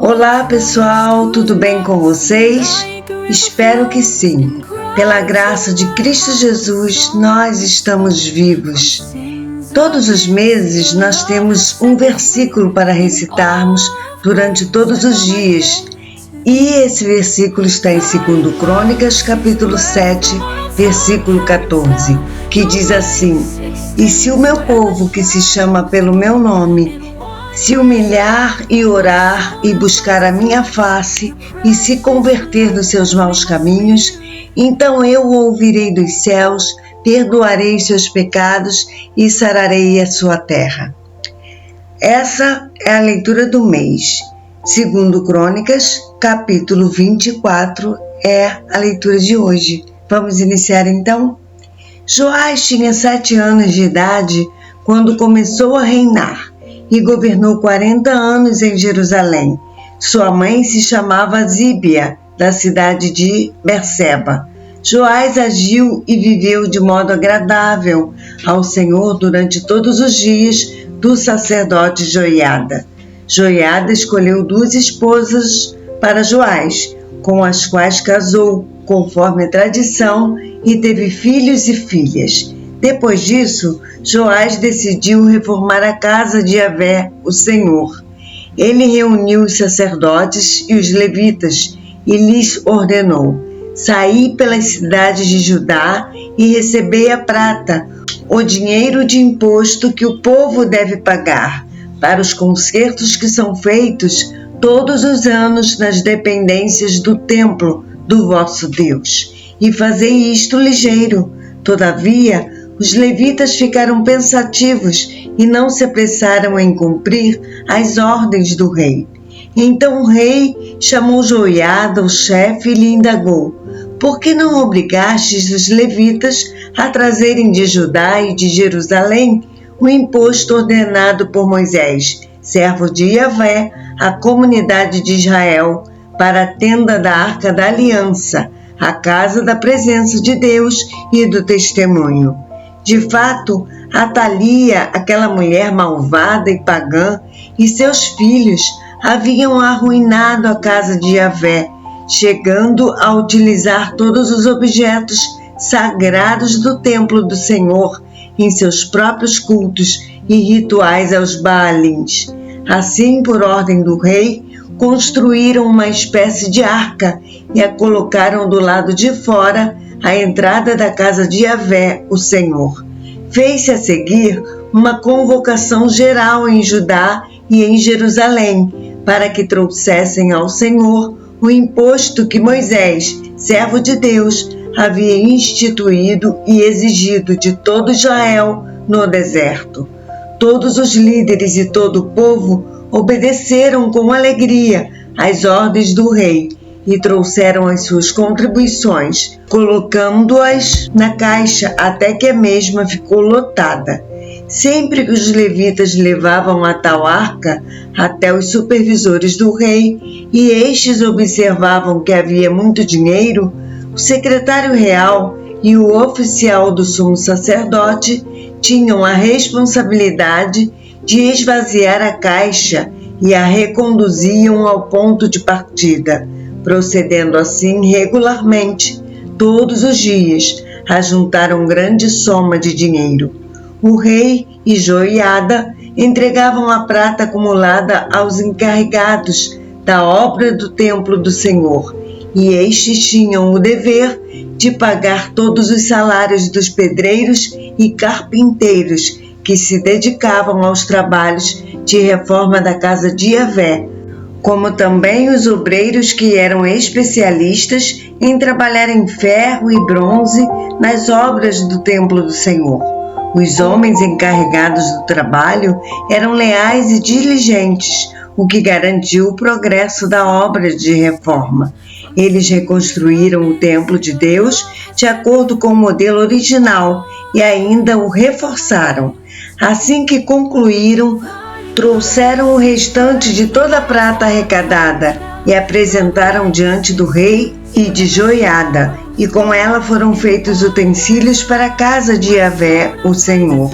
Olá pessoal, tudo bem com vocês? Espero que sim. Pela graça de Cristo Jesus, nós estamos vivos. Todos os meses nós temos um versículo para recitarmos durante todos os dias. E esse versículo está em 2 Crônicas, capítulo 7, versículo 14, que diz assim: E se o meu povo, que se chama pelo meu nome, se humilhar e orar e buscar a minha face e se converter dos seus maus caminhos, então eu o ouvirei dos céus, perdoarei seus pecados e sararei a sua terra. Essa é a leitura do mês. 2 Crônicas, capítulo 24, é a leitura de hoje. Vamos iniciar então? Joás tinha 7 anos de idade quando começou a reinar e governou 40 anos em Jerusalém. Sua mãe se chamava Zíbia, da cidade de Berseba. Joás agiu e viveu de modo agradável ao Senhor durante todos os dias do sacerdote Joiada. Joiada escolheu 2 esposas para Joás, com as quais casou, conforme a tradição, e teve filhos e filhas. Depois disso, Joás decidiu reformar a casa de Yahvé, o Senhor. Ele reuniu os sacerdotes e os levitas e lhes ordenou: saí pelas cidades de Judá e recebei a prata, o dinheiro de imposto que o povo deve pagar, para os concertos que são feitos todos os anos nas dependências do templo do vosso Deus, e fazei isto ligeiro. Todavia, os levitas ficaram pensativos e não se apressaram em cumprir as ordens do rei. Então o rei chamou Joiada, o chefe, e lhe indagou: por que não obrigastes os levitas a trazerem de Judá e de Jerusalém o imposto ordenado por Moisés, servo de Yahvé, à comunidade de Israel, para a tenda da Arca da Aliança, a casa da presença de Deus e do testemunho? De fato, Atalia, aquela mulher malvada e pagã, e seus filhos haviam arruinado a casa de Yahvé, chegando a utilizar todos os objetos sagrados do templo do Senhor em seus próprios cultos e rituais aos Baalins. Assim, por ordem do rei, construíram uma espécie de arca e a colocaram do lado de fora, à entrada da casa de Yahvé, o Senhor. Fez-se a seguir uma convocação geral em Judá e em Jerusalém, para que trouxessem ao Senhor o imposto que Moisés, servo de Deus, havia instituído e exigido de todo Israel no deserto. Todos os líderes e todo o povo obedeceram com alegria às ordens do rei e trouxeram as suas contribuições, colocando-as na caixa até que a mesma ficou lotada. Sempre que os levitas levavam a tal arca até os supervisores do rei e estes observavam que havia muito dinheiro, o secretário real e o oficial do sumo sacerdote tinham a responsabilidade de esvaziar a caixa e a reconduziam ao ponto de partida, procedendo assim regularmente, todos os dias, a juntar uma grande soma de dinheiro. O rei e Joiada entregavam a prata acumulada aos encarregados da obra do templo do Senhor, e estes tinham o dever de pagar todos os salários dos pedreiros e carpinteiros que se dedicavam aos trabalhos de reforma da casa de Yahvé, como também os obreiros que eram especialistas em trabalhar em ferro e bronze nas obras do templo do Senhor. Os homens encarregados do trabalho eram leais e diligentes, o que garantiu o progresso da obra de reforma. Eles reconstruíram o templo de Deus de acordo com o modelo original e ainda o reforçaram. Assim que concluíram, trouxeram o restante de toda a prata arrecadada e apresentaram diante do rei e de Joiada, e com ela foram feitos utensílios para a casa de Yahvé, o Senhor: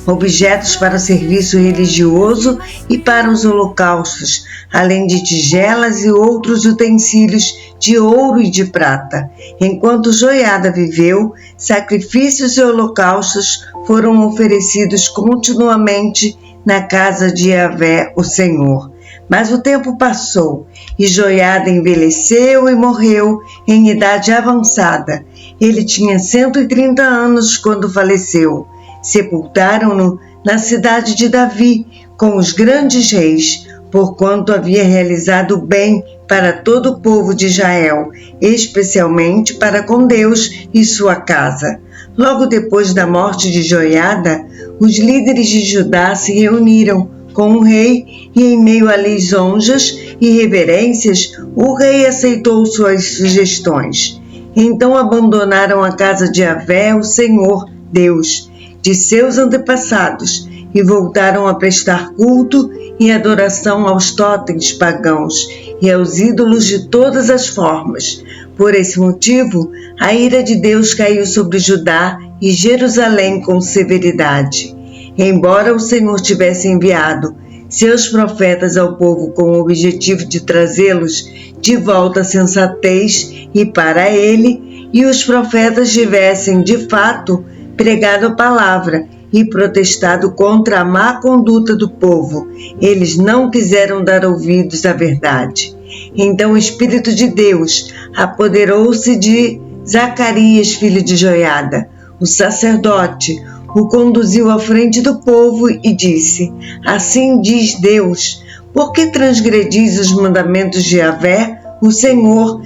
objetos para o serviço religioso e para os holocaustos, além de tigelas e outros utensílios de ouro e de prata. Enquanto Joiada viveu, sacrifícios e holocaustos foram oferecidos continuamente na casa de Yahvé, o Senhor. Mas o tempo passou e Joiada envelheceu e morreu em idade avançada. Ele tinha 130 anos quando faleceu. Sepultaram-no na cidade de Davi com os grandes reis, porquanto havia realizado bem para todo o povo de Israel, especialmente para com Deus e sua casa. Logo depois da morte de Joiada, os líderes de Judá se reuniram com o rei e, em meio a lisonjas e reverências, o rei aceitou suas sugestões. Então abandonaram a casa de Yahvé, o Senhor, Deus, de seus antepassados, e voltaram a prestar culto e adoração aos totens pagãos e aos ídolos de todas as formas. Por esse motivo, a ira de Deus caiu sobre Judá e Jerusalém com severidade. Embora o Senhor tivesse enviado seus profetas ao povo com o objetivo de trazê-los de volta à sensatez e para ele, e os profetas tivessem, de fato, pregado a palavra e protestado contra a má conduta do povo, eles não quiseram dar ouvidos à verdade. Então o Espírito de Deus apoderou-se de Zacarias, filho de Joiada, o sacerdote, o conduziu à frente do povo e disse: Assim diz Deus, por que transgredis os mandamentos de Yahvé, o Senhor,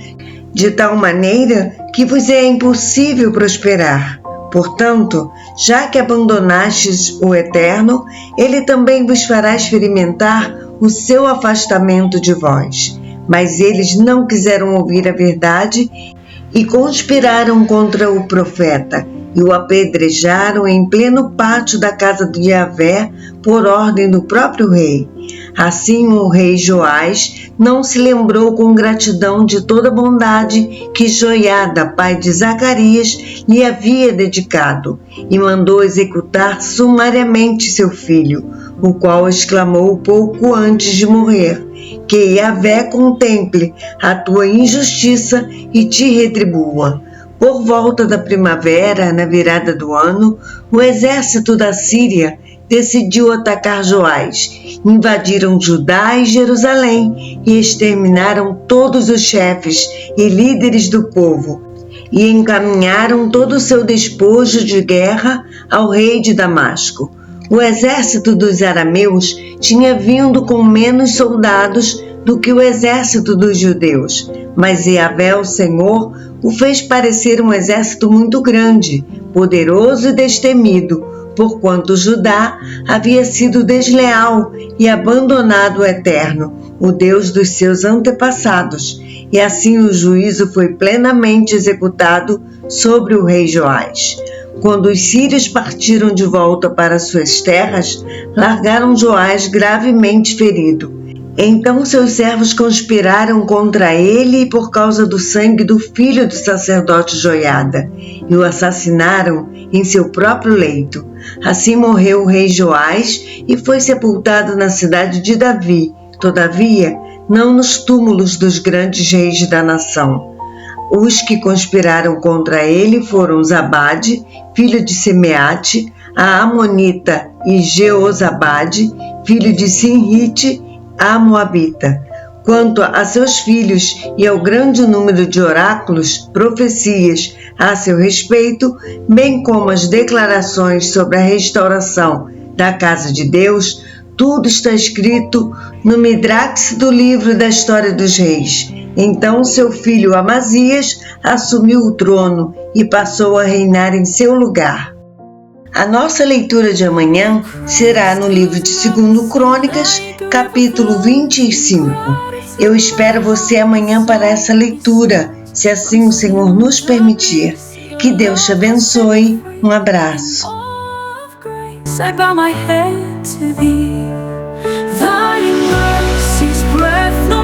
de tal maneira que vos é impossível prosperar? Portanto, já que abandonastes o Eterno, ele também vos fará experimentar o seu afastamento de vós. Mas eles não quiseram ouvir a verdade e conspiraram contra o profeta e o apedrejaram em pleno pátio da casa de Yahvé por ordem do próprio rei. Assim o rei Joás não se lembrou com gratidão de toda a bondade que Joiada, pai de Zacarias, lhe havia dedicado, e mandou executar sumariamente seu filho, o qual exclamou pouco antes de morrer: que Yahvé contemple a tua injustiça e te retribua. Por volta da primavera, na virada do ano, o exército da Síria decidiu atacar Joás. Invadiram Judá e Jerusalém e exterminaram todos os chefes e líderes do povo e encaminharam todo o seu despojo de guerra ao rei de Damasco. O exército dos arameus tinha vindo com menos soldados do que o exército dos judeus, mas Yahvé, o Senhor, o fez parecer um exército muito grande, poderoso e destemido, porquanto Judá havia sido desleal e abandonado o Eterno, o Deus dos seus antepassados, e assim o juízo foi plenamente executado sobre o rei Joás. Quando os sírios partiram de volta para suas terras, largaram Joás gravemente ferido. Então seus servos conspiraram contra ele por causa do sangue do filho do sacerdote Joiada, e o assassinaram em seu próprio leito. Assim morreu o rei Joás e foi sepultado na cidade de Davi, todavia não nos túmulos dos grandes reis da nação. Os que conspiraram contra ele foram Zabade, filho de Semeate, a Amonita, e Jeozabade, filho de Sinrite, a Moabita. Quanto a seus filhos e ao grande número de oráculos, profecias a seu respeito, bem como as declarações sobre a restauração da casa de Deus, tudo está escrito no Midrax do livro da história dos reis. Então seu filho Amazias assumiu o trono e passou a reinar em seu lugar. A nossa leitura de amanhã será no livro de 2 Crônicas, capítulo 25. Eu espero você amanhã para essa leitura, se assim o Senhor nos permitir. Que Deus te abençoe. Um abraço. I bow my head to thee. Thy mercy's breath